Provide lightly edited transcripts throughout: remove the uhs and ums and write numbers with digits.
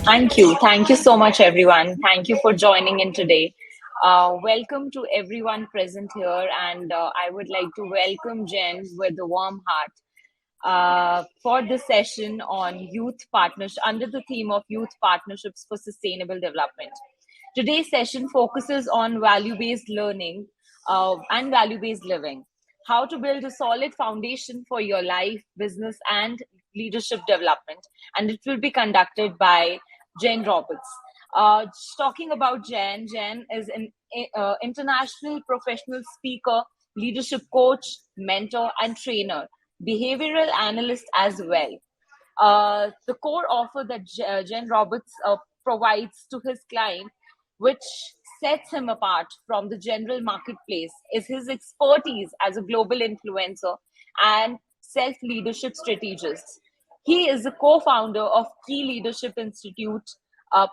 Thank you. Thank you so much, everyone. Thank you for joining in today. Welcome to everyone present here, and I would like to welcome Jen with a warm heart for this session on youth partnership under the theme of youth partnerships for sustainable development. Today's session focuses on value-based learning and value-based living, how to build a solid foundation for your life, business, and leadership development. And it will be conducted by Jen Roberts. Uh, Talking about Jen is an international professional speaker, leadership coach, mentor, and trainer, behavioral analyst as well. The core offer that Jen Roberts provides to his client, which sets him apart from the general marketplace, is his expertise as a global influencer and self leadership strategist. He is the co founder of Key Leadership Institute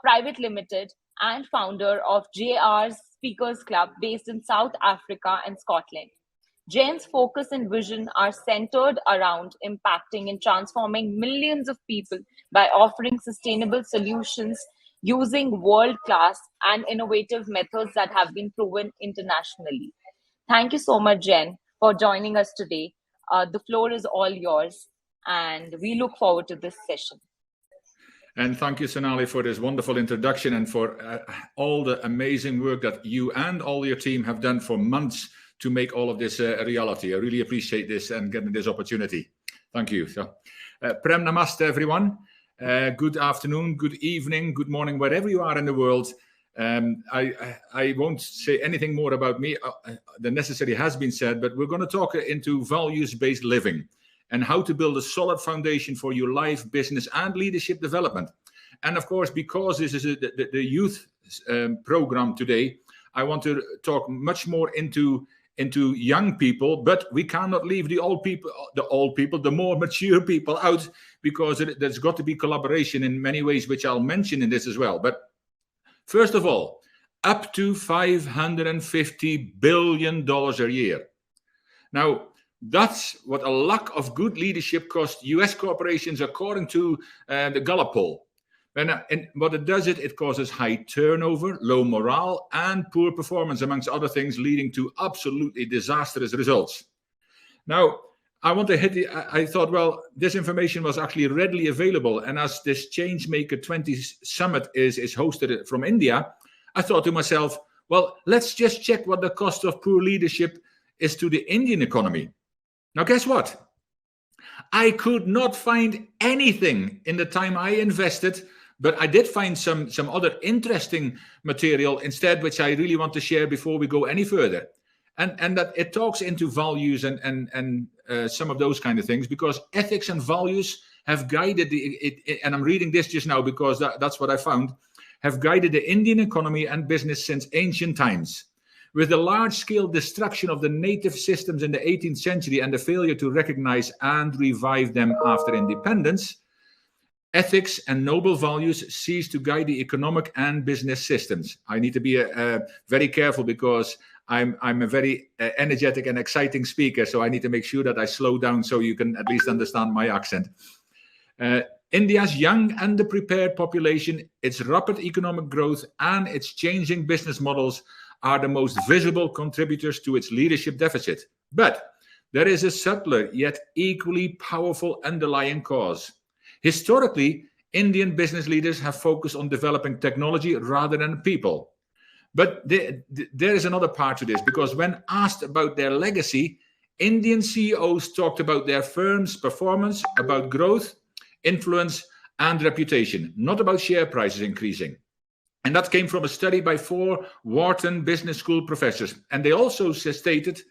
Private Limited and founder of JR's Speakers Club based in South Africa and Scotland. Jane's focus and vision are centered around impacting and transforming millions of people by offering sustainable solutions using world class and innovative methods that have been proven internationally. Thank you so much, Jen, for joining us today. The floor is all yours, and we look forward to this session. And thank you, Sonali, for this wonderful introduction and for all the amazing work that you and all your team have done for months to make all of this a reality. I really appreciate this and getting this opportunity. Thank you. So, Prem Namaste, everyone. Good afternoon, good evening, good morning, wherever you are in the world. I won't say anything more about me. The necessary has been said, but we're going to talk into values-based living and how to build a solid foundation for your life, business, and leadership development. And of course, because this is the youth program today, I want to talk much more into young people, but we cannot leave the old people, the more mature people out, because there's got to be collaboration in many ways, which I'll mention in this as well. But first of all, up to $550 billion a year. Now, that's what a lack of good leadership costs US corporations, according to the Gallup poll. And what it does, it causes high turnover, low morale, and poor performance, amongst other things, leading to absolutely disastrous results. Now, I want to hit I thought, well, this information was actually readily available. And as this Changemaker 20 Summit is hosted from India, I thought to myself, well, let's just check what the cost of poor leadership is to the Indian economy. Now, guess what? I could not find anything in the time I invested, but I did find some other interesting material instead, which I really want to share before we go any further. And that it talks into values and some of those kind of things, because ethics and values have guided and I'm reading this just now because that's what I found, have guided the Indian economy and business since ancient times. With the large-scale destruction of the native systems in the 18th century and the failure to recognize and revive them after independence, ethics and noble values cease to guide the economic and business systems. I need to be very careful because I'm a very energetic and exciting speaker, so I need to make sure that I slow down so you can at least understand my accent. India's young, underprepared population, its rapid economic growth, and its changing business models are the most visible contributors to its leadership deficit. But there is a subtler yet equally powerful underlying cause. Historically, Indian business leaders have focused on developing technology rather than people. But there is another part to this, because when asked about their legacy, Indian CEOs talked about their firm's performance, about growth, influence, and reputation, not about share prices increasing. And that came from a study by 4 Wharton Business School professors. And they also stated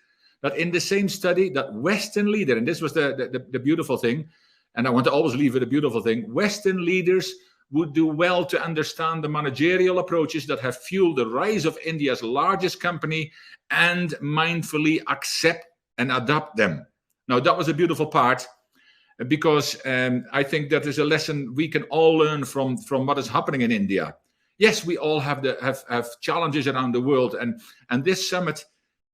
that in the same study that Western leaders, and this was the beautiful thing, and I want to always leave with a beautiful thing, Western leaders would do well to understand the managerial approaches that have fueled the rise of India's largest company and mindfully accept and adapt them. Now, that was a beautiful part, because I think that is a lesson we can all learn from what is happening in India. Yes, we all have challenges around the world, and this summit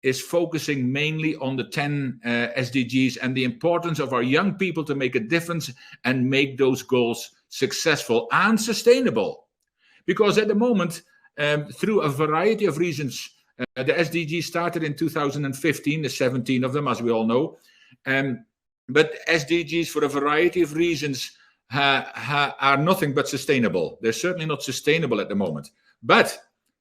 is focusing mainly on the 10 SDGs and the importance of our young people to make a difference and make those goals successful, and sustainable. Because at the moment, through a variety of reasons, the SDGs started in 2015, the 17 of them, as we all know. But SDGs, for a variety of reasons, are nothing but sustainable. They're certainly not sustainable at the moment. But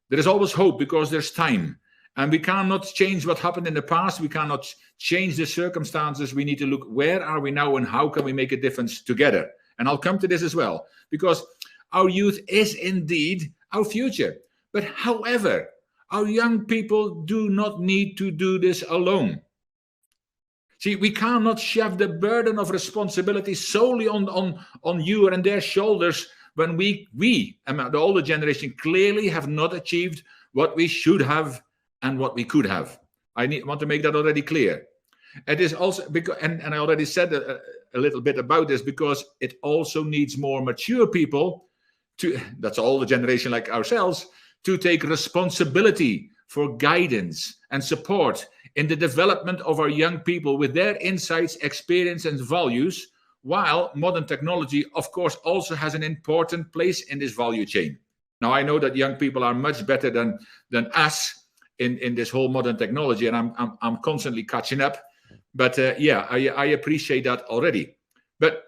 there is always hope because there's time. And we cannot change what happened in the past. We cannot change the circumstances. We need to look, where are we now and how can we make a difference together? And I'll come to this as well, because our youth is indeed our future. But however, our young people do not need to do this alone. See, we cannot shove the burden of responsibility solely on you and their shoulders when we, the older generation, clearly have not achieved what we should have and what we could have. I want to make that already clear. It is also because, and I already said a little bit about this, because it also needs more mature people that's all the generation like ourselves, to take responsibility for guidance and support in the development of our young people with their insights, experience, and values, while modern technology, of course, also has an important place in this value chain. Now, I know that young people are much better than us in this whole modern technology, and I'm constantly catching up. But I appreciate that already. But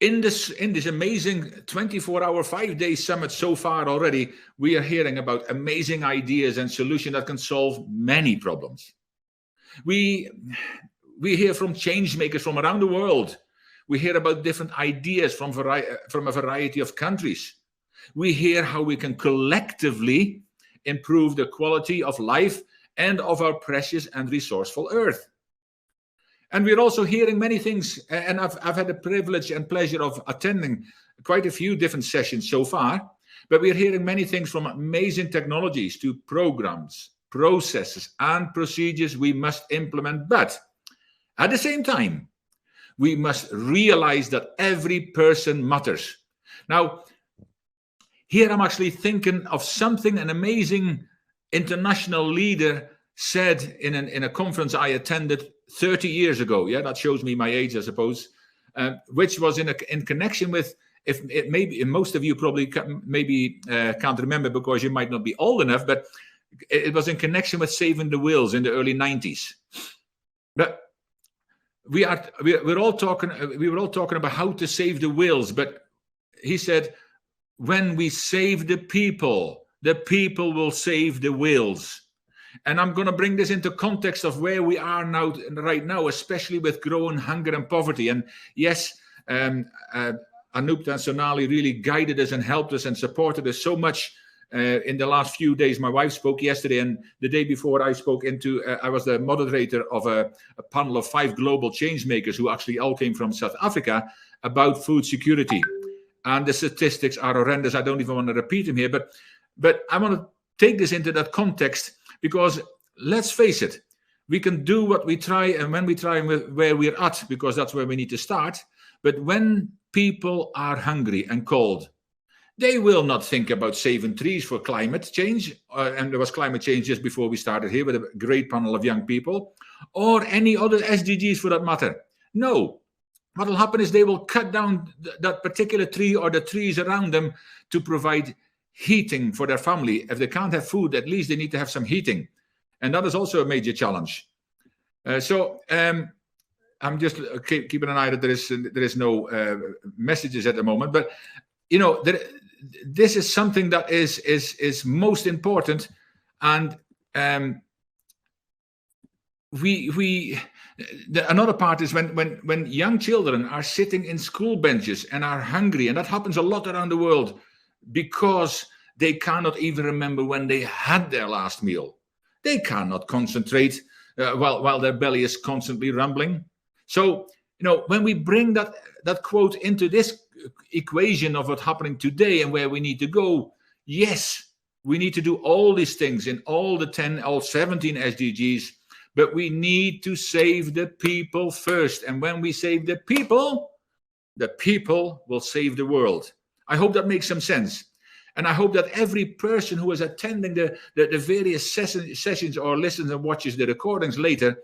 in this amazing 24-hour, 5-day summit so far already, we are hearing about amazing ideas and solutions that can solve many problems. We hear from change makers from around the world. We hear about different ideas from a variety of countries. We hear how we can collectively improve the quality of life and of our precious and resourceful earth. And we're also hearing many things, and I've had the privilege and pleasure of attending quite a few different sessions so far, but we're hearing many things from amazing technologies to programs, processes, and procedures we must implement. But at the same time, we must realize that every person matters. Now, here I'm actually thinking of something an amazing international leader said in a conference I attended 30 years ago. Yeah, that shows me my age, I suppose, which was in connection with, maybe most of you probably can't remember because you might not be old enough, but it was in connection with saving the whales in the early 90s. But we were all talking about how to save the whales, but he said, when we save the people will save the whales. And I'm going to bring this into context of where we are now, right now, especially with growing hunger and poverty. And yes, Anoop and Sonali really guided us and helped us and supported us so much in the last few days. My wife spoke yesterday, and the day before I spoke I was the moderator of a panel of 5 global change makers who actually all came from South Africa about food security. And the statistics are horrendous. I don't even want to repeat them here, but I want to take this into that context. Because let's face it, we can do what we try, and when we try where we're at, because that's where we need to start. But when people are hungry and cold, they will not think about saving trees for climate change. And there was climate change just before we started here with a great panel of young people, or any other SDGs for that matter. No. What will happen is they will cut down that particular tree or the trees around them to provide heating for their family. If they can't have food, at least they need to have some heating. And that is also a major challenge. I'm just keeping an eye that there is no messages at the moment. But, you know, this is something that is most important. And another part is when young children are sitting in school benches and are hungry, and that happens a lot around the world, because they cannot even remember when they had their last meal. They cannot concentrate while their belly is constantly rumbling. So, you know, when we bring that quote into this equation of what's happening today and where we need to go, yes, we need to do all these things in all 17 SDGs, but we need to save the people first. And when we save the people will save the world. I hope that makes some sense. And I hope that every person who is attending the various sessions or listens and watches the recordings later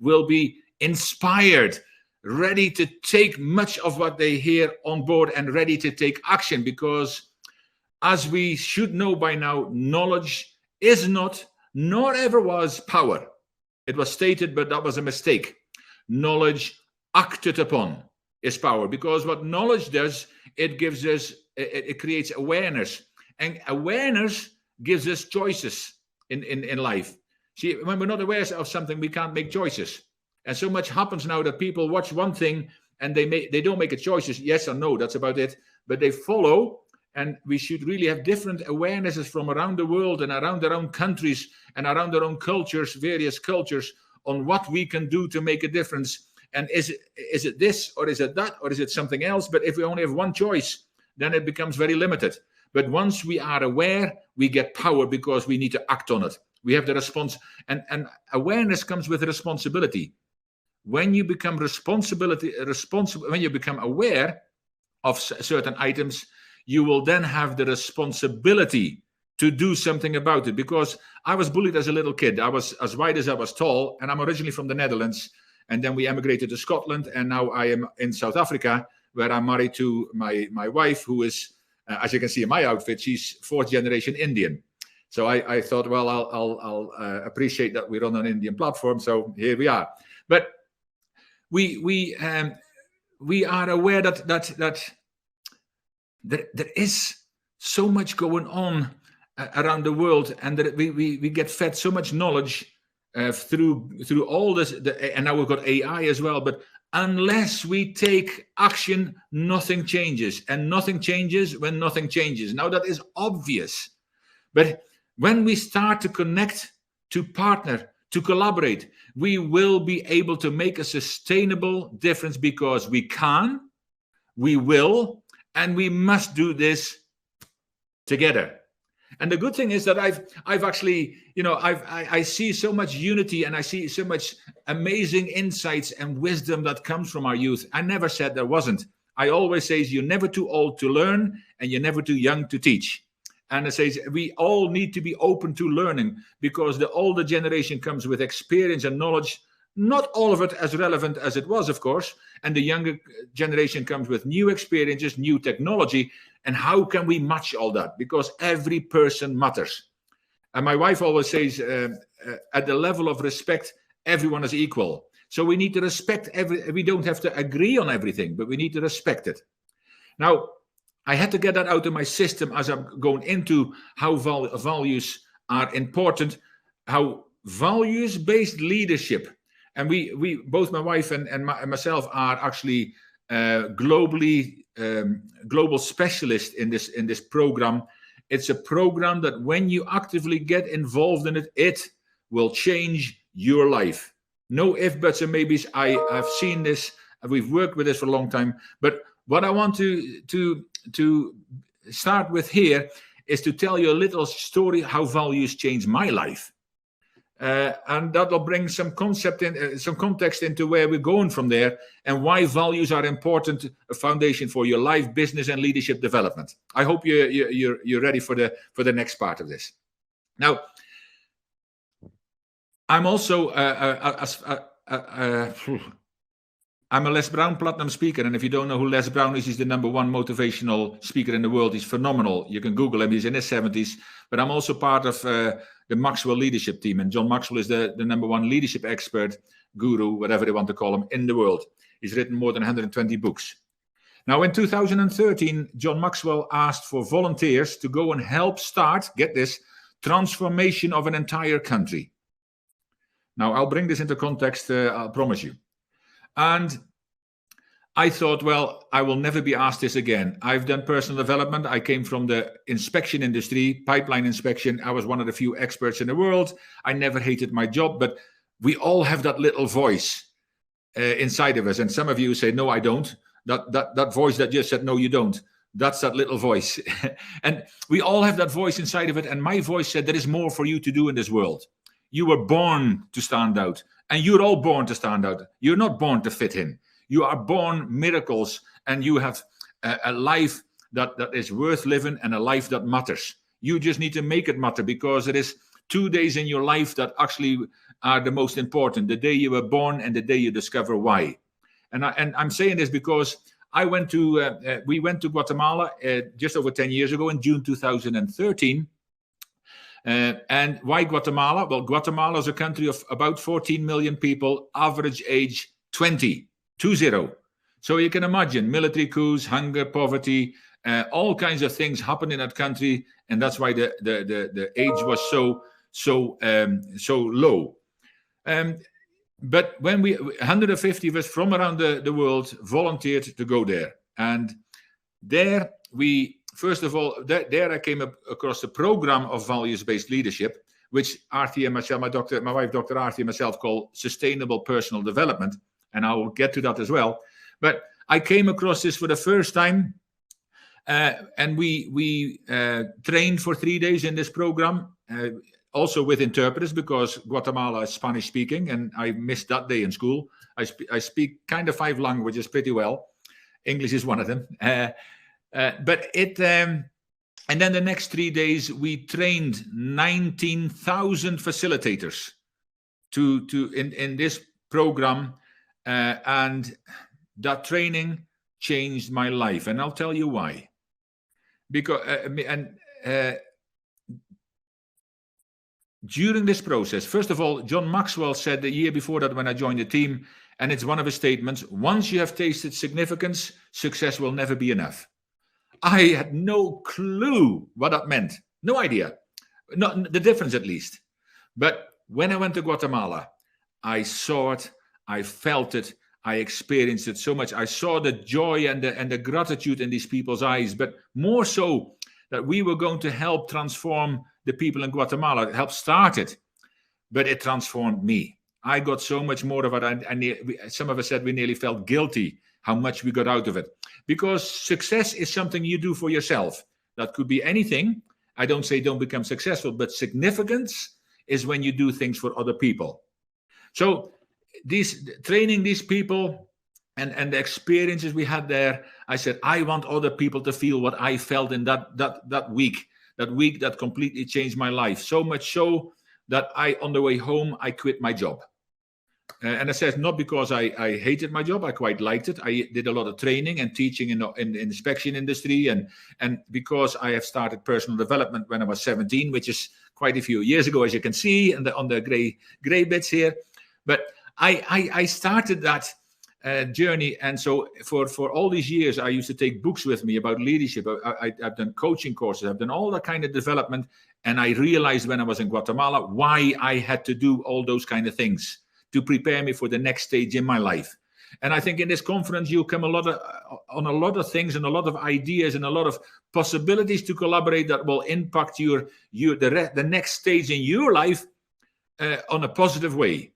will be inspired ready to take much of what they hear on board and ready to take action, because as we should know by now, knowledge is not, nor ever was, power. It was stated, but that was a mistake. Knowledge acted upon is power, because what knowledge does, it gives us, it creates awareness, and awareness gives us choices in life. See, when we're not aware of something, we can't make choices. And so much happens now that people watch one thing and they don't make a choices, yes or no, that's about it, but they follow. And we should really have different awarenesses from around the world and around their own countries and around their own cultures, various cultures, on what we can do to make a difference. And is it this, or is it that, or is it something else? But if we only have one choice, then it becomes very limited. But once we are aware, we get power, because we need to act on it. We have the response, and awareness comes with responsibility. When you become responsible, when you become aware of certain items, you will then have the responsibility to do something about it. Because I was bullied as a little kid. I was as wide as I was tall, and I'm originally from the Netherlands. And then we emigrated to Scotland, and now I am in South Africa, where I'm married to my wife, who is, as you can see in my outfit, she's fourth generation Indian. So I thought, well, I'll appreciate that we're on an Indian platform. So here we are. But we are aware that there is so much going on around the world, and that we get fed so much knowledge through all this, and now we've got AI as well. But unless we take action, nothing changes, and nothing changes when nothing changes. Now that is obvious, but when we start to connect, to partner, to collaborate, we will be able to make a sustainable difference, because we can, we will, and we must do this together. And the good thing is that I've actually, I see so much unity, and I see so much amazing insights and wisdom that comes from our youth. I never said there wasn't. I always say you're never too old to learn, and you're never too young to teach. And it says we all need to be open to learning, because the older generation comes with experience and knowledge, not all of it as relevant as it was, of course. And the younger generation comes with new experiences, new technology. And how can we match all that? Because every person matters. And my wife always says, at the level of respect, everyone is equal. So we need to respect we don't have to agree on everything, but we need to respect it. Now, I had to get that out of my system as I'm going into how values are important, how values-based leadership. And we both, my wife and myself, are actually global specialists in this program. It's a program that when you actively get involved in it, it will change your life. No ifs, buts, and maybes. I have seen this, and we've worked with this for a long time. But what I want to start with here is to tell you a little story how values change my life. And that will bring some context into where we're going from there, and why values are important, a foundation for your life, business, and leadership development. I hope you're ready for the next part of this. Now, I'm also I'm a Les Brown Platinum speaker, and if you don't know who Les Brown is, he's the #1 motivational speaker in the world. He's phenomenal. You can Google him. He's in his 70s. But I'm also part of the Maxwell leadership team, and John Maxwell is the #1 leadership expert, guru, whatever they want to call him, in the world. He's written more than 120 books. Now, in 2013, John Maxwell asked for volunteers to go and help start, get this, transformation of an entire country. Now, I'll bring this into context, I'll promise you. And I thought, well, I will never be asked this again. I've done personal development. I came from the inspection industry, pipeline inspection. I was one of the few experts in the world. I never hated my job, but we all have that little voice inside of us. And some of you say, no, I don't. That voice that just said, no, you don't. That's that little voice. And we all have that voice inside of it. And my voice said, there is more for you to do in this world. You were born to stand out. And you're all born to stand out. You're not born to fit in. You are born miracles, and you have a life that is worth living, and a life that matters. You just need to make it matter, because it is 2 days in your life that actually are the most important. The day you were born and the day you discover why. And I'm saying this because we went to Guatemala just over 10 years ago in June 2013. And why Guatemala? Well, Guatemala is a country of about 14 million people, average age 20. So you can imagine military coups, hunger, poverty, all kinds of things happen in that country, and that's why the age was so low. But when 150 of us from around the world volunteered to go there, and there first of all, there I came across a program of values-based leadership, which Artie and myself, my wife, Dr. Artie, and myself call sustainable personal development, and I will get to that as well. But I came across this for the first time, and we trained for 3 days in this program, also with interpreters, because Guatemala is Spanish-speaking, and I missed that day in school. I speak kind of 5 languages pretty well. English is one of them. And then the next 3 days, we trained 19,000 facilitators in this program, and that training changed my life, and I'll tell you why. Because during this process, first of all, John Maxwell said the year before that when I joined the team, and it's one of his statements: once you have tasted significance, success will never be enough. I had no clue what that meant. No idea. Not the difference, at least. But when I went to Guatemala, I saw it, I felt it, I experienced it so much. I saw the joy and the gratitude in these people's eyes, but more so that we were going to help transform the people in Guatemala, help start it. But it transformed me. I got so much more of it. Some of us said we nearly felt guilty how much we got out of it. Because success is something you do for yourself. That could be anything. I don't say don't become successful, but significance is when you do things for other people. So training these people and the experiences we had there, I said, I want other people to feel what I felt in that week. That week that completely changed my life. So much so that on the way home, I quit my job. And I said, not because I hated my job. I quite liked it. I did a lot of training and teaching in the inspection industry. And because I have started personal development when I was 17, which is quite a few years ago, as you can see on the gray bits here. But I started that journey. And so for all these years, I used to take books with me about leadership. I've done coaching courses. I've done all that kind of development. And I realized when I was in Guatemala why I had to do all those kind of things to prepare me for the next stage in my life. And I think in this conference, you'll come on a lot of things and a lot of ideas and a lot of possibilities to collaborate that will impact the next stage in your life on a positive way.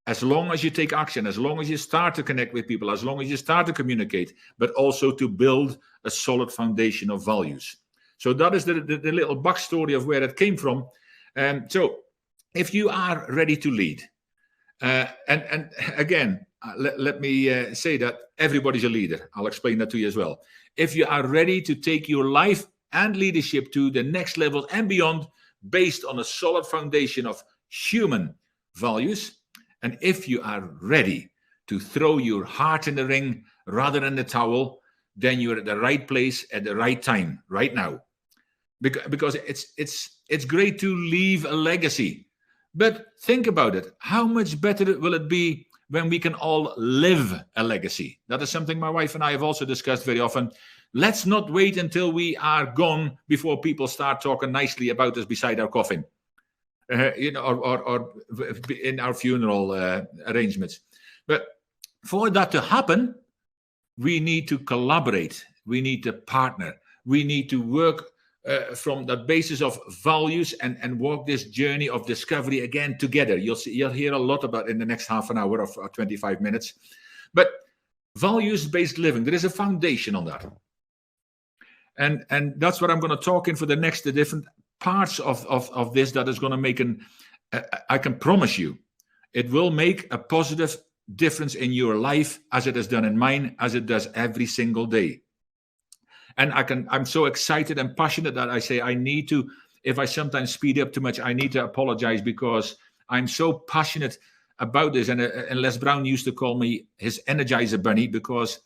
As long as you take action, as long as you start to connect with people, as long as you start to communicate, but also to build a solid foundation of values. So that is the little backstory of where it came from. So if you are ready to lead, and again, let me say that everybody's a leader. I'll explain that to you as well. If you are ready to take your life and leadership to the next level and beyond, based on a solid foundation of human values, and if you are ready to throw your heart in the ring rather than the towel, then you're at the right place at the right time, right now. Because it's great to leave a legacy. But think about it. How much better will it be when we can all live a legacy? That is something my wife and I have also discussed very often. Let's not wait until we are gone before people start talking nicely about us beside our coffin, or in our funeral arrangements. But for that to happen, we need to collaborate. We need to partner. We need to work from the basis of values and walk this journey of discovery again together. You'll hear a lot about in the next half an hour of 25 minutes. But values-based living, there is a foundation on that. And that's what I'm going to talk in for the different parts of this that is going to make I can promise you, it will make a positive difference in your life as it has done in mine, as it does every single day. And I'm so excited and passionate that I say I need to, if I sometimes speed up too much, I need to apologize because I'm so passionate about this. And Les Brown used to call me his Energizer Bunny, because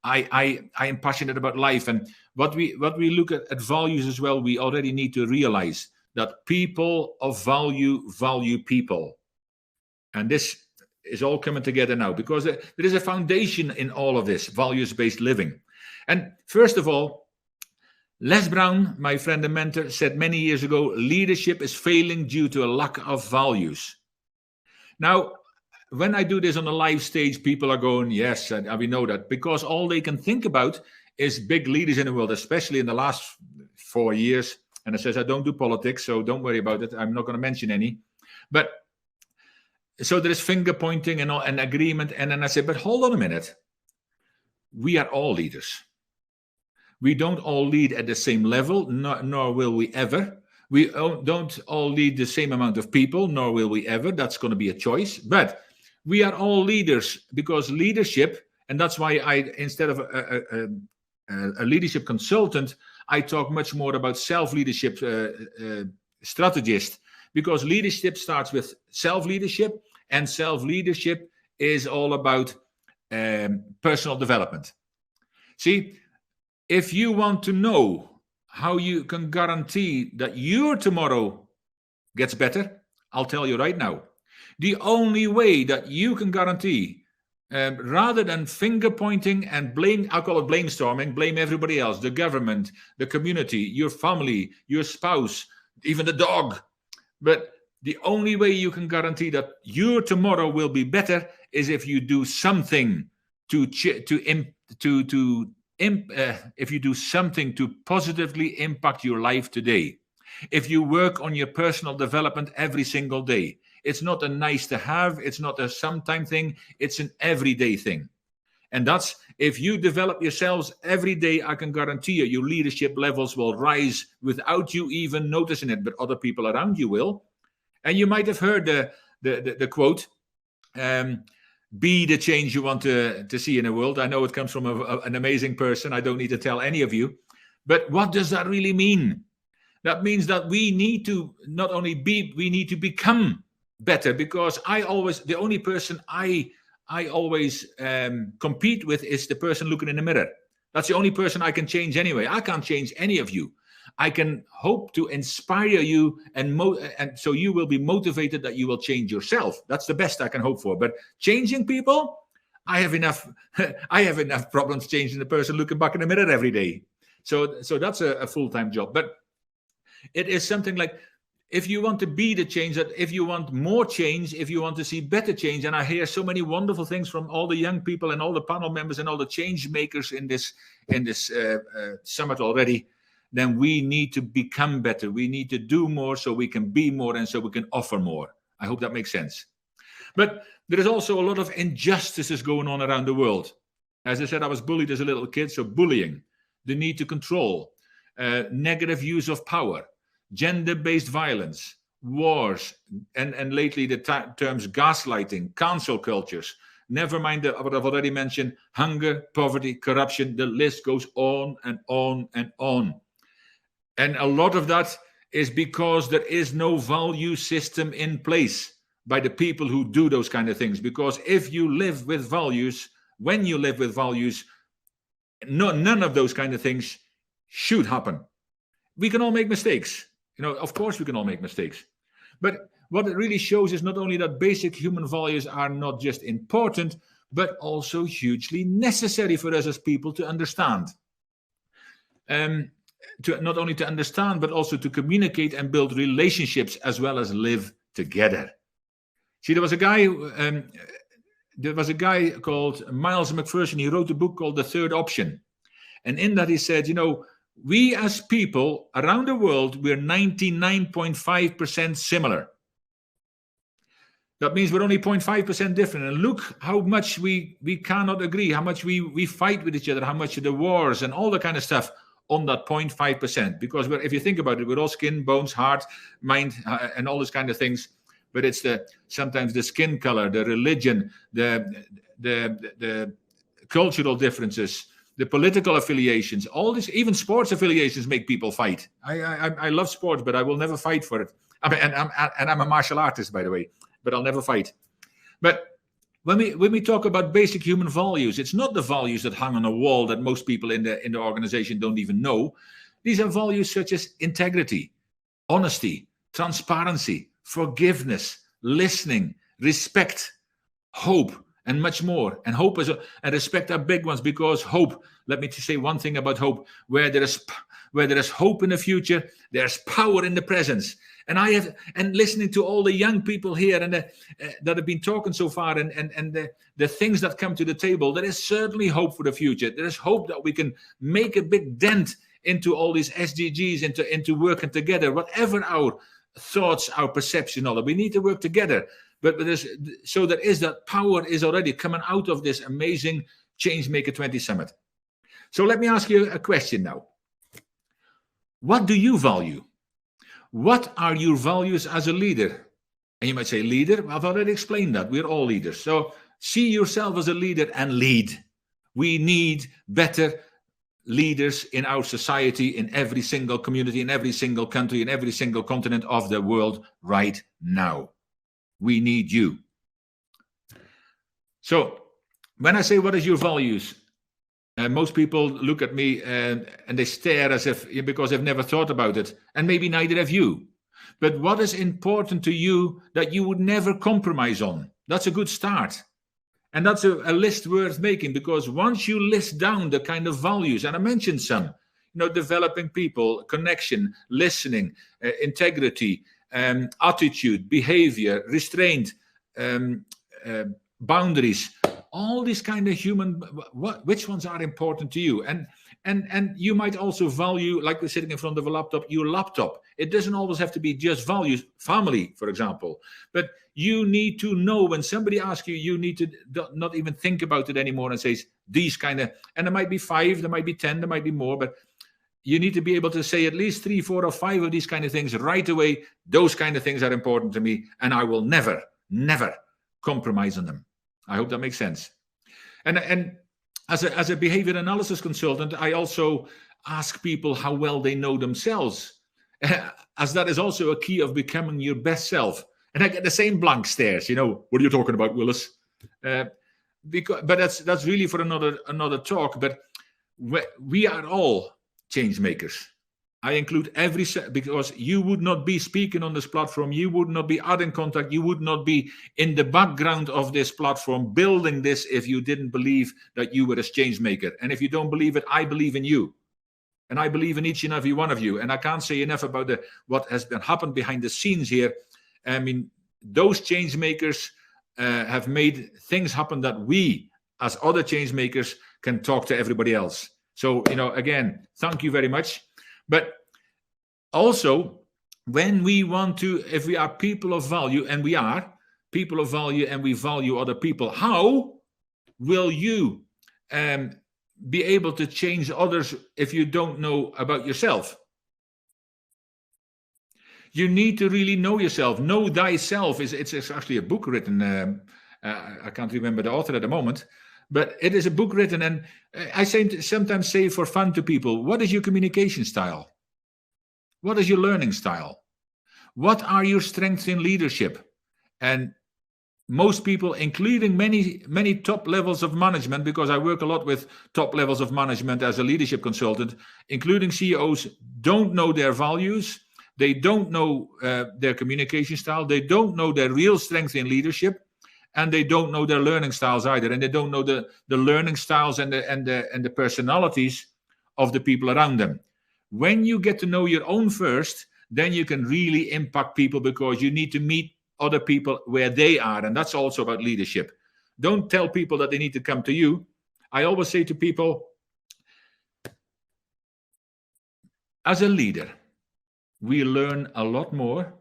I am passionate about life. And what we look at values as well, we already need to realize that people of value people. And this is all coming together now, because there is a foundation in all of this values-based living. And first of all, Les Brown, my friend and mentor, said many years ago, leadership is failing due to a lack of values. Now, when I do this on a live stage, people are going, yes, and we know that, because all they can think about is big leaders in the world, especially in the last 4 years. And it says, I don't do politics, so don't worry about it. I'm not going to mention any. But so there is finger pointing and agreement. And then I said, but hold on a minute. We are all leaders. We don't all lead at the same level, nor will we ever. We don't all lead the same amount of people, nor will we ever. That's going to be a choice. But we are all leaders, because leadership, and that's why instead of a leadership consultant, I talk much more about self-leadership strategist, because leadership starts with self-leadership, and self-leadership is all about personal development. See, if you want to know how you can guarantee that your tomorrow gets better, I'll tell you right now. The only way that you can guarantee, rather than finger pointing and blame, I call it blamestorming, blame everybody else, the government, the community, your family, your spouse, even the dog. But the only way you can guarantee that your tomorrow will be better is if you do something if you do something to positively impact your life today. If you work on your personal development every single day. It's not a nice to have, it's not a sometime thing, it's an everyday thing. And that's, if you develop yourselves every day, I can guarantee you, your leadership levels will rise without you even noticing it, but other people around you will. And you might have heard the quote, be the change you want to see in the world. I know it comes from an amazing person. I don't need to tell any of you. But what does that really mean? That means that we need to not only be, we need to become better, because the only person I always compete with is the person looking in the mirror. That's the only person I can change anyway. I can't change any of you. I can hope to inspire you, and so you will be motivated that you will change yourself. That's the best I can hope for. But changing people, I have enough problems changing the person looking back in the mirror every day. So that's a full-time job. But it is something like, if you want to be the change, that if you want more change, if you want to see better change, and I hear so many wonderful things from all the young people and all the panel members and all the change makers in this summit already, then we need to become better. We need to do more so we can be more and so we can offer more. I hope that makes sense. But there is also a lot of injustices going on around the world. As I said, I was bullied as a little kid, so bullying, the need to control, negative use of power, gender-based violence, wars, and lately the terms gaslighting, cancel cultures, never mind what I've already mentioned, hunger, poverty, corruption, the list goes on and on and on. And a lot of that is because there is no value system in place by the people who do those kind of things. Because if you live with values, when you live with values, none of those kind of things should happen. We can all make mistakes. Of course we can all make mistakes. But what it really shows is not only that basic human values are not just important, but also hugely necessary for us as people to understand. Not only to understand, but also to communicate and build relationships as well as live together. See, there was a guy called Miles McPherson. He wrote a book called The Third Option. And in that he said, we as people around the world, we're 99.5% similar. That means we're only 0.5% different. And look how much we cannot agree, how much we fight with each other, how much of the wars and all the kind of stuff on that 0.5%. Because if you think about it, we're all skin, bones, heart, mind, and all those kind of things. But it's sometimes the skin color, the religion, the cultural differences, the political affiliations, all this, even sports affiliations make people fight. I love sports, but I will never fight for it. And I'm a martial artist, by the way, but I'll never fight. But when we talk about basic human values, it's not the values that hang on a wall that most people in the organization don't even know. These are values such as integrity, honesty, transparency, forgiveness, listening, respect, hope, and much more. And hope and respect are big ones, because hope, let me say one thing about hope: where there is hope in the future, there's power in the presence. And listening to all the young people here and that have been talking so far, and the things that come to the table, there is certainly hope for the future. There is hope that we can make a big dent into all these SDGs, into working together, whatever our thoughts, our perception, all that. We need to work together. But there is that power is already coming out of this amazing Changemaker 20 Summit. So let me ask you a question now. What do you value? What are your values as a leader? And you might say, leader? I've already explained that. We're all leaders. So see yourself as a leader and lead. We need better leaders in our society, in every single community, in every single country, in every single continent of the world right now. We need you. So when I say, what is your values? Most people look at me and they stare as if, because they've never thought about it. And maybe neither have you. But what is important to you that you would never compromise on? That's a good start. And that's a list worth making, because once you list down the kind of values, and I mentioned some, developing people, connection, listening, integrity, attitude, behavior, restraint, boundaries, all these kind of human, which ones are important to you? And you might also value, like we're sitting in front of a laptop, your laptop. It doesn't always have to be just values, family, for example. But you need to know when somebody asks you, you need to not even think about it anymore and say these kind of, and there might be 5, there might be 10, there might be more, but you need to be able to say at least 3, 4, or 5 of these kind of things right away. Those kind of things are important to me, and I will never, never compromise on them. I hope that makes sense. And as a behavior analysis consultant, I also ask people how well they know themselves, as that is also a key of becoming your best self. And I get the same blank stares, what are you talking about, Willis? But that's really for another talk. But we are all change makers. I include because you would not be speaking on this platform, you would not be out in contact, you would not be in the background of this platform building this if you didn't believe that you were a change maker. And if you don't believe it, I believe in you. And I believe in each and every one of you. And I can't say enough about what has been happened behind the scenes here. I mean, those change makers have made things happen that we, as other change makers, can talk to everybody else. So, again, thank you very much. But also, when we want to, if we are people of value, and we are people of value and we value other people, how will you be able to change others if you don't know about yourself? You need to really know yourself. Know thyself. It's actually a book written. I can't remember the author at the moment, but it is a book written. And I sometimes say for fun to people, what is your communication style? What is your learning style? What are your strengths in leadership? And most people, including many top levels of management, because I work a lot with top levels of management as a leadership consultant, including CEOs, don't know their values. They don't know their communication style. They don't know their real strength in leadership, and they don't know their learning styles either. And they don't know the learning styles and the personalities of the people around them. When you get to know your own first, then you can really impact people, because you need to meet other people where they are. And that's also about leadership. Don't tell people that they need to come to you. I always say to people, as a leader, we learn a lot more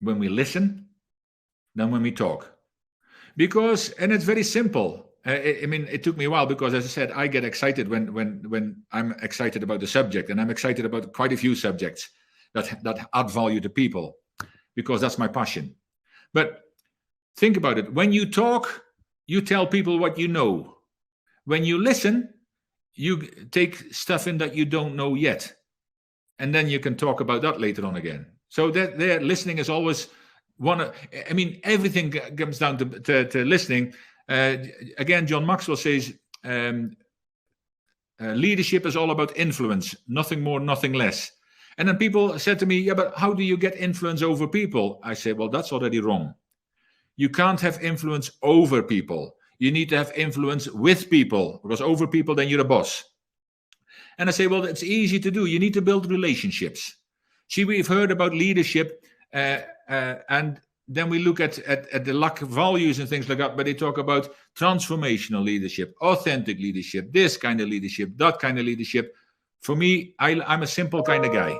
when we listen than when we talk. And it's very simple. I mean, it took me a while, because, as I said, I get excited when I'm excited about the subject, and I'm excited about quite a few subjects that add value to people, because that's my passion. But think about it. When you talk, you tell people what you know. When you listen, you take stuff in that you don't know yet. And then you can talk about that later on again. So that listening is always everything comes down to listening. Again, John Maxwell says, leadership is all about influence, nothing more, nothing less. And then people said to me, yeah, but how do you get influence over people? I say, well, that's already wrong. You can't have influence over people. You need to have influence with people, because over people, then you're a boss. And I say, well, it's easy to do. You need to build relationships. See, we've heard about leadership, and then we look at the lack of values and things like that, but they talk about transformational leadership, authentic leadership, this kind of leadership, that kind of leadership. For me, I'm a simple kind of guy.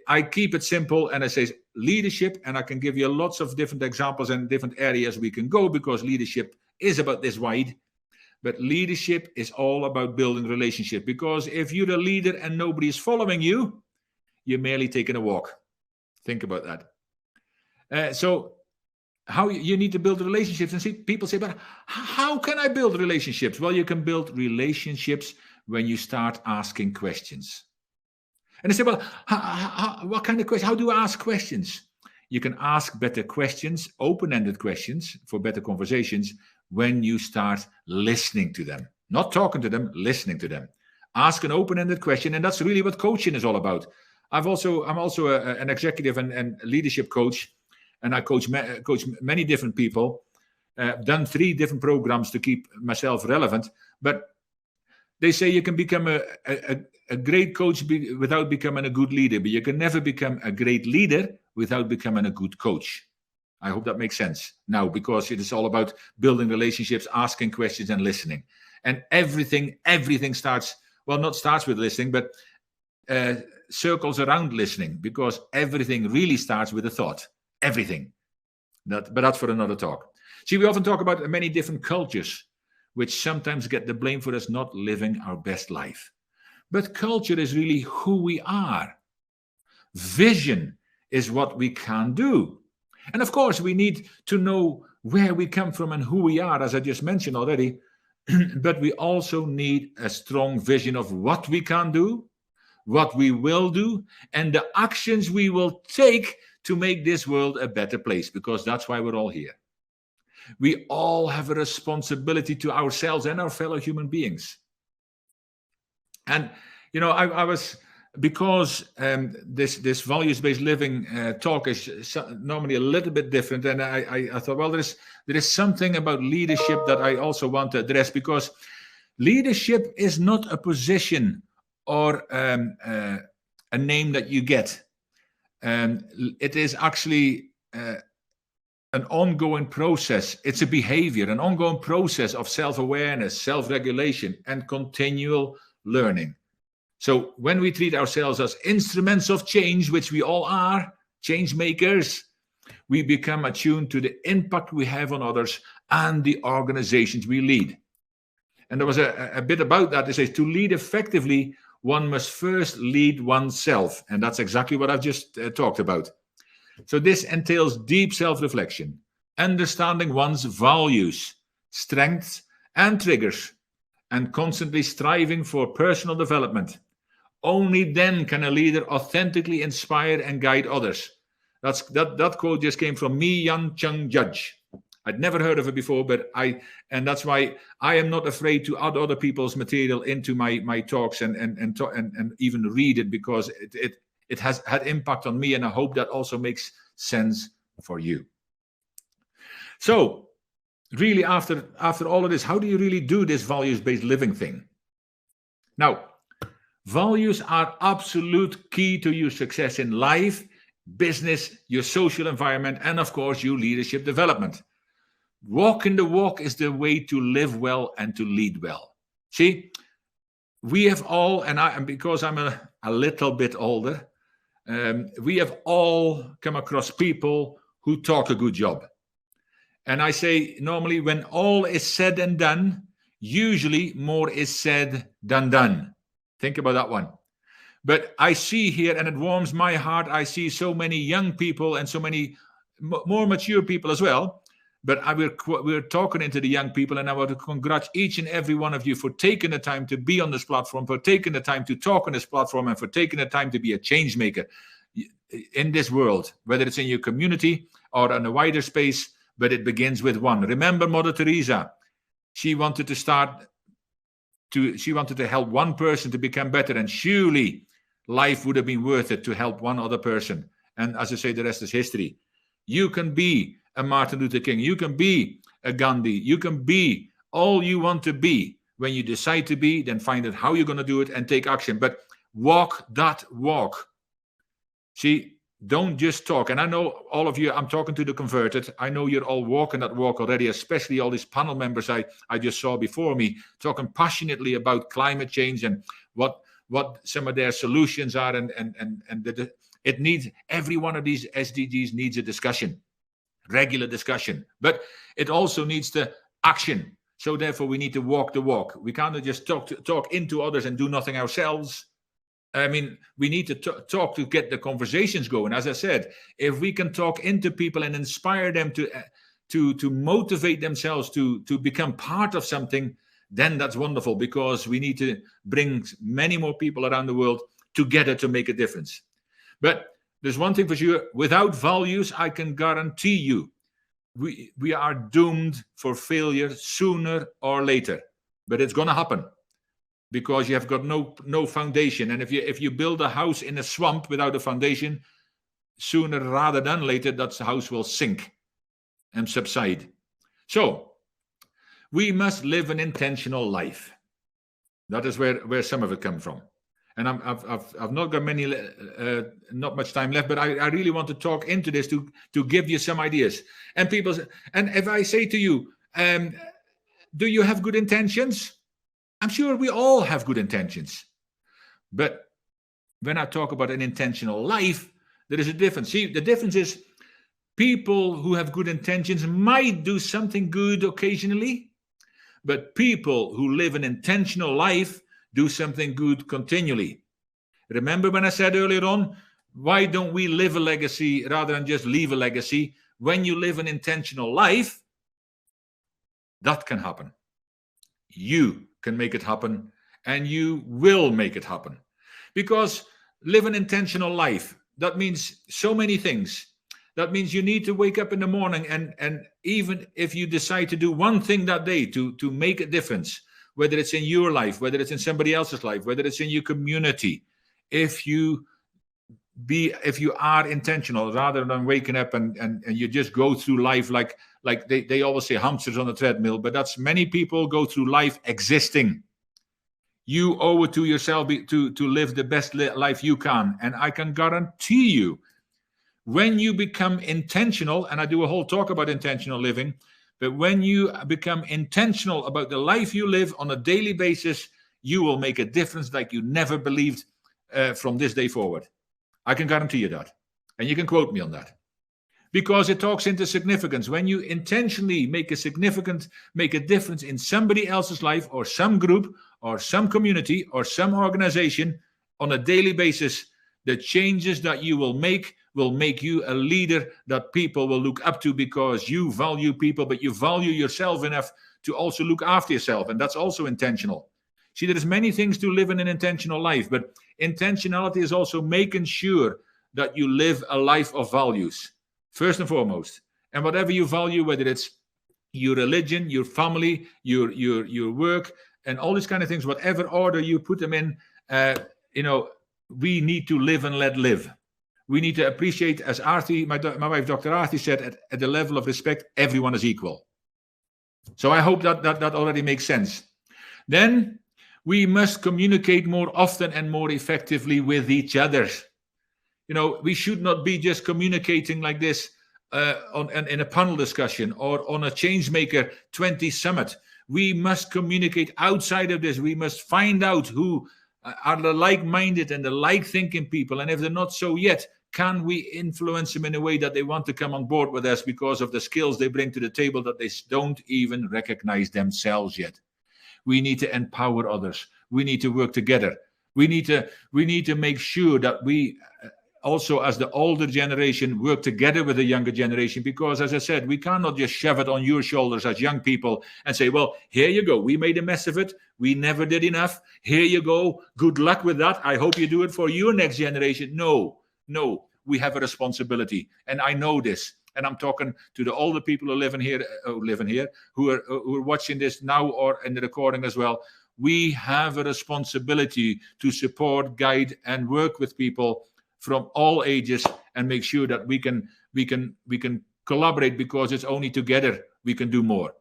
I keep it simple, and I say leadership, and I can give you lots of different examples and different areas we can go, because leadership is about this wide. But leadership is all about building relationship, because if you're a leader and nobody is following you, you're merely taking a walk. Think about that. So how you need to build relationships, and see, people say, but how can I build relationships? Well, you can build relationships when you start asking questions. And they say, well, what kind of questions? How do I ask questions? You can ask better questions, open-ended questions for better conversations, when you start listening to them. Not talking to them, listening to them. Ask an open-ended question, and that's really what coaching is all about. I'm also an executive and leadership coach, and I coach many different people. Done 3 different programs to keep myself relevant. But they say you can become a great coach without becoming a good leader, but you can never become a great leader without becoming a good coach. I hope that makes sense now, because it is all about building relationships, asking questions, and listening. And everything starts with listening, but circles around listening, because everything really starts with a thought. Everything. But that's for another talk. See, we often talk about many different cultures, which sometimes get the blame for us not living our best life. But culture is really who we are. Vision is what we can do. And of course, we need to know where we come from and who we are, as I just mentioned already. But we also need a strong vision of what we can do, what we will do, and the actions we will take to make this world a better place, because that's why we're all here. We all have a responsibility to ourselves and our fellow human beings. And, I was, because this values-based living talk is normally a little bit different, and I thought, well, there is something about leadership that I also want to address, because leadership is not a position or a name that you get. It is actually an ongoing process. It's a behavior, an ongoing process of self-awareness, self-regulation, and continual learning. So when we treat ourselves as instruments of change, which we all are, change makers, we become attuned to the impact we have on others and the organizations we lead. And there was a bit about that. It says, to lead effectively, one must first lead oneself. And that's exactly what I've just talked about. So this entails deep self-reflection, understanding one's values, strengths, and triggers, and constantly striving for personal development. Only then can a leader authentically inspire and guide others. That quote just came from me, Yan Chung Judge. I'd never heard of it before, and that's why I am not afraid to add other people's material into my talks and even read it, because it has had impact on me, and I hope that also makes sense for you. So, really, after all of this, how do you really do this values-based living thing? Now, values are absolute key to your success in life, business, your social environment, and of course, your leadership development. Walking the walk is the way to live well and to lead well. See, we have all, and because I'm a little bit older, we have all come across people who talk a good job. And I say, normally, when all is said and done, usually more is said than done. Think about that one. But I see here, and it warms my heart, I see so many young people and so many more mature people as well. But we're talking into the young people, and I want to congratulate each and every one of you for taking the time to be on this platform, for taking the time to talk on this platform, and for taking the time to be a change maker. in this world, whether it's in your community or in a wider space, but it begins with one. Remember Mother Teresa? She wanted to help one person to become better, and surely life would have been worth it to help one other person. And as I say, the rest is history. You can be a Martin Luther King. You can be a Gandhi. You can be all you want to be. When you decide to be, then find out how you're going to do it and take action. But walk that walk. See, don't just talk. And I know all of you, I'm talking to the converted. I know you're all walking that walk already, especially all these panel members I just saw before me, talking passionately about climate change and what some of their solutions are. It needs, every one of these SDGs needs a discussion, regular discussion. But it also needs the action. So therefore, we need to walk the walk. We can't just talk into others and do nothing ourselves. I mean, we need to talk to get the conversations going. As I said, if we can talk into people and inspire them to motivate themselves to become part of something, then that's wonderful, because we need to bring many more people around the world together to make a difference. But there's one thing for sure, without values, I can guarantee you, we are doomed for failure sooner or later. But it's going to happen, because you have got no foundation. And if you build a house in a swamp without a foundation, sooner rather than later, that house will sink and subside. So we must live an intentional life. That is where some of it comes from. And I've not got not much time left, but I really want to talk into this to give you some ideas. And if I say to you, do you have good intentions? I'm sure we all have good intentions. But when I talk about an intentional life, there is a difference. See, the difference is people who have good intentions might do something good occasionally, but people who live an intentional life do something good continually. Remember when I said earlier on, why don't we live a legacy rather than just leave a legacy? When you live an intentional life, that can happen. You can make it happen, and you will make it happen. Because live an intentional life, that means so many things. That means you need to wake up in the morning, and even if you decide to do one thing that day to make a difference, whether it's in your life, whether it's in somebody else's life, whether it's in your community, if you are intentional rather than waking up and you just go through life like they always say, hamsters on a treadmill, but that's many people go through life existing. You owe it to yourself to live the best life you can. And I can guarantee you, when you become intentional, and I do a whole talk about intentional living, but when you become intentional about the life you live on a daily basis, you will make a difference like you never believed from this day forward. I can guarantee you that. And you can quote me on that. Because it talks into significance. When you intentionally make a difference in somebody else's life, or some group, or some community, or some organization on a daily basis, the changes that you will make you a leader that people will look up to, because you value people, but you value yourself enough to also look after yourself. And that's also intentional. See, there's many things to live in an intentional life, but intentionality is also making sure that you live a life of values, first and foremost. And whatever you value, whether it's your religion, your family, your work, and all these kind of things, whatever order you put them in, we need to live and let live. We need to appreciate, as Arthi, my wife, Dr. Arthi said, at the level of respect, everyone is equal. So I hope that already makes sense. Then we must communicate more often and more effectively with each other. We should not be just communicating like this in a panel discussion or on a Changemaker 20 summit. We must communicate outside of this. We must find out who are the like-minded and the like-thinking people. And if they're not so yet, can we influence them in a way that they want to come on board with us because of the skills they bring to the table that they don't even recognize themselves yet? We need to empower others. We need to work together. We need to make sure that we also, as the older generation, work together with the younger generation, because, as I said, we cannot just shove it on your shoulders as young people and say, well, here you go. We made a mess of it. We never did enough. Here you go. Good luck with that. I hope you do it for your next generation. No, No, we have a responsibility. And I know this. And I'm talking to the older people who live in here, who are watching this now or in the recording as well. We have a responsibility to support, guide, and work with people from all ages and make sure that we can collaborate, because it's only together we can do more.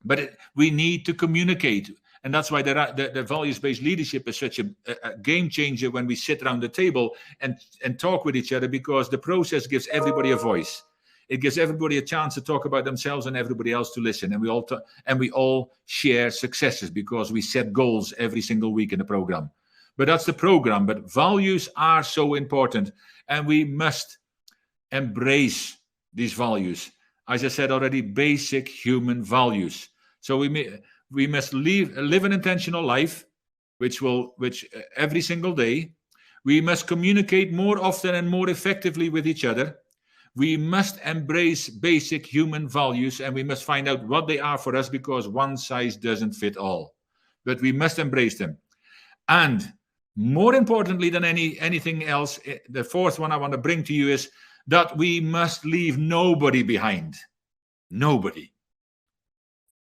But we need to communicate. And that's why the values-based leadership is such a game changer when we sit around the table and talk with each other, because the process gives everybody a voice. It gives everybody a chance to talk about themselves and everybody else to listen. And we all share successes because we set goals every single week in the program. But that's the program. But values are so important, and we must embrace these values. As I said already, basic human values. So we must live an intentional life, which every single day. We must communicate more often and more effectively with each other. We must embrace basic human values, and we must find out what they are for us, because one size doesn't fit all. But we must embrace them. And more importantly than anything else, the fourth one I want to bring to you is that we must leave nobody behind. Nobody.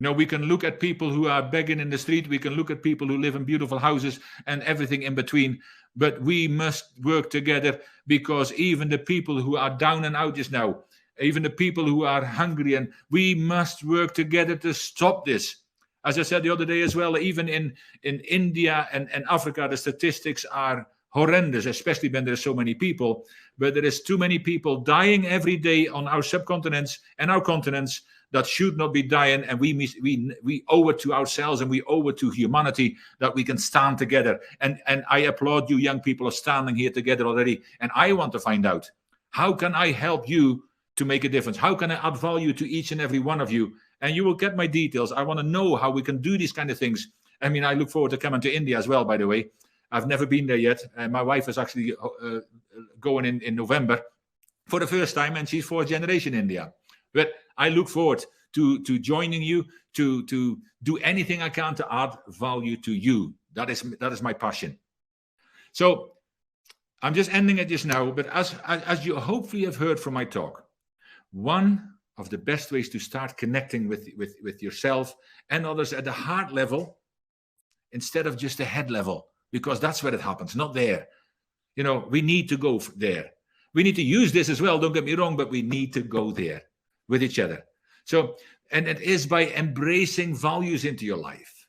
No, we can look at people who are begging in the street. We can look at people who live in beautiful houses and everything in between. But we must work together, because even the people who are down and out just now, even the people who are hungry, and we must work together to stop this. As I said the other day as well, even in India and Africa, the statistics are horrendous, especially when there's so many people. But there is too many people dying every day on our subcontinents and our continents that should not be dying, and we owe it to ourselves, and we owe it to humanity that we can stand together. And I applaud you young people are standing here together already, and I want to find out, how can I help you to make a difference? How can I add value to each and every one of you? And you will get my details. I want to know how we can do these kind of things. I mean, I look forward to coming to India as well, by the way. I've never been there yet. My wife is actually going in November for the first time, and she's fourth generation India. But I look forward to joining you, to do anything I can to add value to you. That is my passion. So I'm just ending it just now. But as you hopefully have heard from my talk, one of the best ways to start connecting with yourself and others at the heart level, instead of just the head level, because that's where it happens, not there. You know, we need to go there. We need to use this as well, don't get me wrong, but we need to go there with each other. So, and it is by embracing values into your life,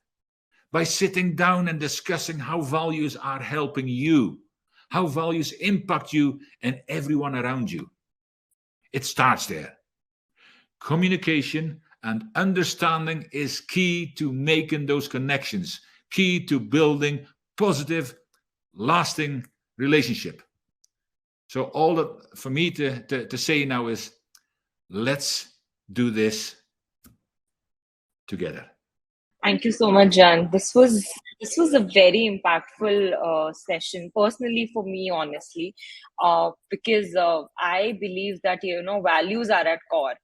by sitting down and discussing how values are helping you, how values impact you and everyone around you. It starts there. Communication and understanding is key to making those connections, key to building positive, lasting relationship. So all that for me to say now is, let's do this together. Thank you so much, Jan. This was a very impactful session, personally for me, honestly, because I believe that values are at core,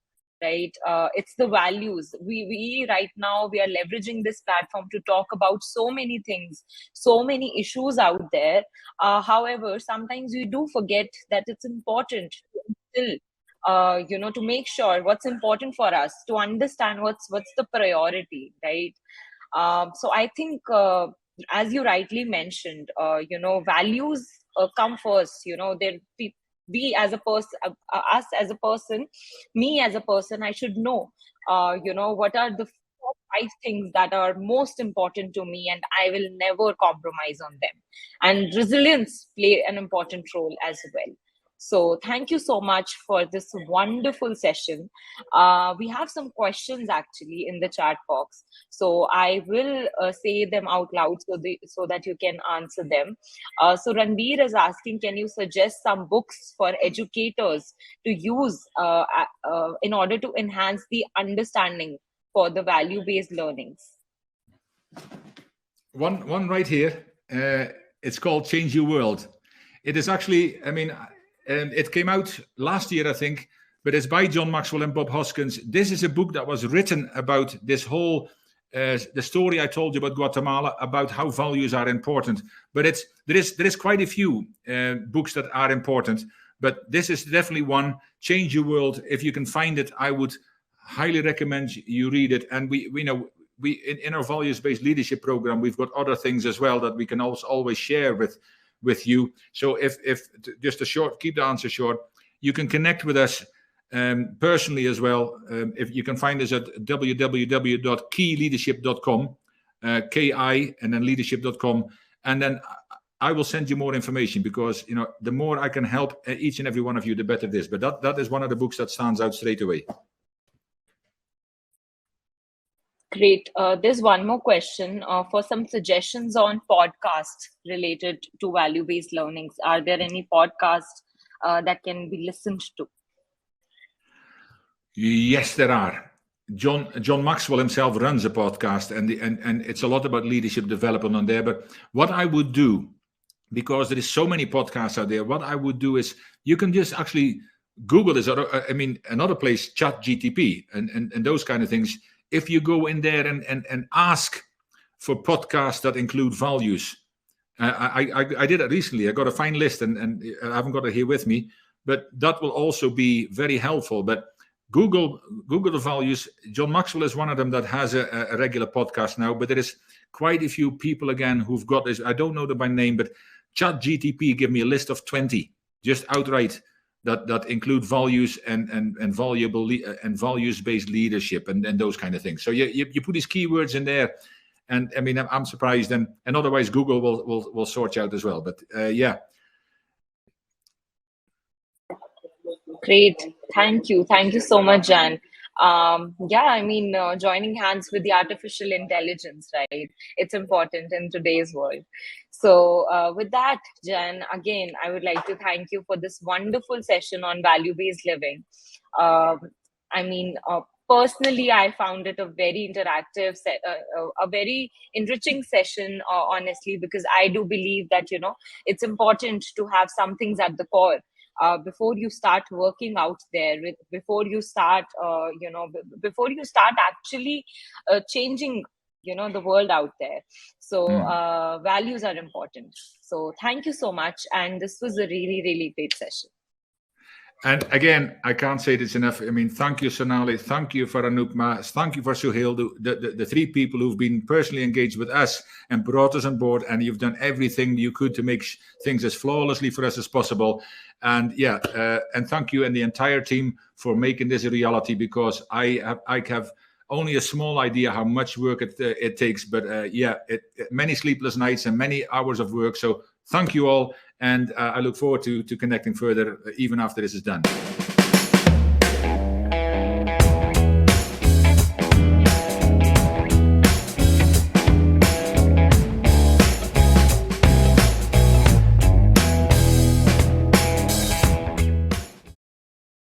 right? It's the values. We right now we are leveraging this platform to talk about so many things, so many issues out there. However, sometimes we do forget that it's important to instill, to make sure what's important for us, to understand what's the priority, right? So I think, as you rightly mentioned, values come first. We as a person, us as a person, me as a person, I should know, what are the 5 things that are most important to me, and I will never compromise on them. And resilience play an important role as well. So thank you so much for this wonderful session. We have some questions actually in the chat box. So I will say them out loud so that you can answer them. So Ranveer is asking, can you suggest some books for educators to use in order to enhance the understanding for the value-based learnings? One right here. It's called Change Your World. It is actually, it came out last year, I think, but it's by John Maxwell and Bob Hoskins. This is a book that was written about this whole the story I told you about Guatemala, about how values are important. But there is quite a few books that are important. But this is definitely one. Change Your World. If you can find it, I would highly recommend you read it. And we in our values-based leadership program, we've got other things as well that we can also always share with you. So if just keep the answer short, you can connect with us personally as well. If you can find us at www.keyleadership.com, KI and then leadership.com, and then I will send you more information, because the more I can help each and every one of you, the better it is. But that is one of the books that stands out straight away. Great. There's one more question for some suggestions on podcasts related to value-based learnings. Are there any podcasts that can be listened to? Yes, there are. John Maxwell himself runs a podcast, and it's a lot about leadership development on there. But what I would do, because there is so many podcasts out there, what I would do is you can just actually Google this. Another place, ChatGTP and those kind of things. If you go in there and ask for podcasts that include values, I did it recently. I got a fine list, and I haven't got it here with me, but that will also be very helpful. But Google the values. John Maxwell is one of them that has a regular podcast now, but there is quite a few people again who've got this. I don't know them by name, but ChatGTP give me a list of 20 just outright that include values and valuable and values-based leadership and those kind of things. So you put these keywords in there, and I'm surprised, and otherwise Google will sort you out as well. But yeah. Great. Thank you so much, Jan. Joining hands with the artificial intelligence, right? It's important in today's world. So with that, Jan, again, I would like to thank you for this wonderful session on value-based living. Personally, I found it a very interactive, a very enriching session, honestly, because I do believe that, it's important to have some things at the core. Before you start working out there, before you start actually changing, the world out there. So values are important. So thank you so much. And this was a really, really great session. And again, I can't say this enough. Thank you, Sonali. Thank you for Anoukma. Thank you for Suhail, the three people who've been personally engaged with us and brought us on board. And you've done everything you could to make things as flawlessly for us as possible. And and thank you and the entire team for making this a reality, because I have only a small idea how much work it takes. But many sleepless nights and many hours of work. So thank you all. And I look forward to connecting further even after this is done.